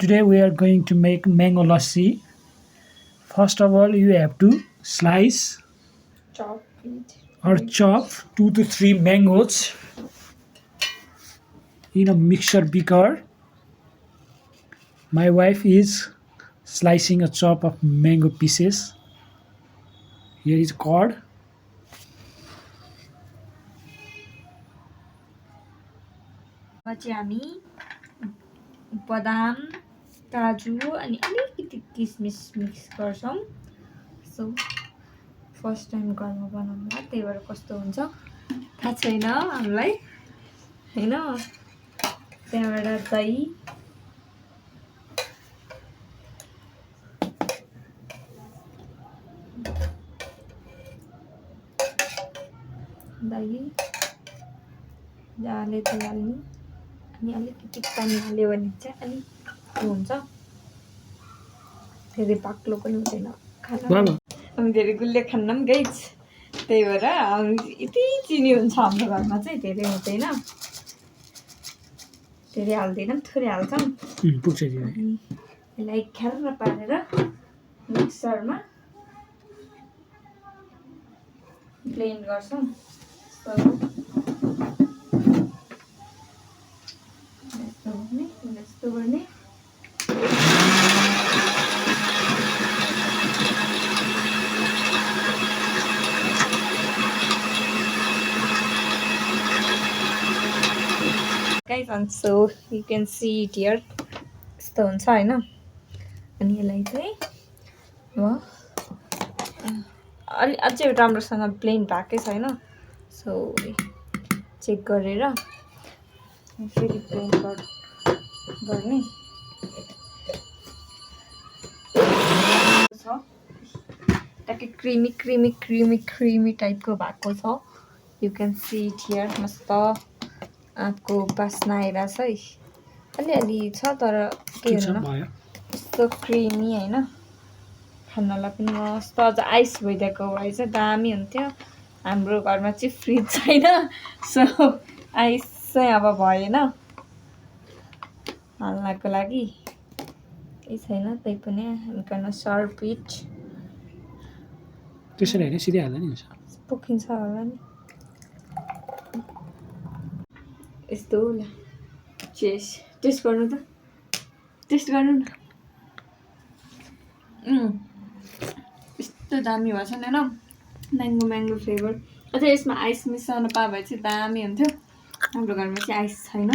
Today we are going to make mango lassi. First of all, you have to slice Chop it. or chop 2 to 3 mangoes in a mixer beaker. My wife is slicing a chop of mango pieces. Here is cord. पछि हामी बदाम काजु अनि अलिकति किसमिस mix गर्छौँ so first time घरमा बनाउँदा त्यही भएर कस्तो हुन्छ थाहा छैन हामीलाई हैन त्यहाँबाट दही जाले हाल्नु अनि अलिकति पानी हाल्यो भने चाहिँ अलिक हुन्छ धेरै बाक्लो पनि हुँदैन खाना हामी धेरै गुलियो खान्न पनि गाइज त्यही भएर यति चिनी हुन्छ हाम्रो घरमा चाहिँ धेरै हुँदैन धेरै हाल्दैनौँ थोरै हाल्छौँ यसलाई ख्यार पारेर मिक्सरमा ब्लेन्ड गर्छौँ यस्तो गर्ने guys, and so you can see it here यस्तो हुन्छ हैन अनि यसलाई चाहिँ अलि अझै राम्रोसँग ब्लेन्ड भएकै छैन सो चेक गरेर फेरि ब्लेन्ड गर्ने छ टक्कै क्रिमी टाइपको भएको छ you can see it here मस्त आँपको बास्ना आइरहेछ है अलिअलि छ तर के हुन्न यस्तो क्रिमी होइन खानलाई पनि मस्त अझ आइस भइदिएको भए चाहिँ दामी हुन्थ्यो हाम्रो घरमा चाहिँ फ्रिज छैन सो आइस चाहिँ अब भएन हाल्नको लागि केही छैन त्यही पनि हामी गर्न सर्भ इट त्यसरी हैन सिधै हाल्दा नि हुन्छ पोखिन्छ होला नि यस्तो ल टेस्ट गर्नु त टेस्ट गर्नु न यस्तो दामी भएको छ नि म्याङ्गो फ्लेभर अझै यसमा आइस मिसाउन पाए भए चाहिँ दामी हुन्थ्यो हाम्रो घरमा चाहिँ आइस छैन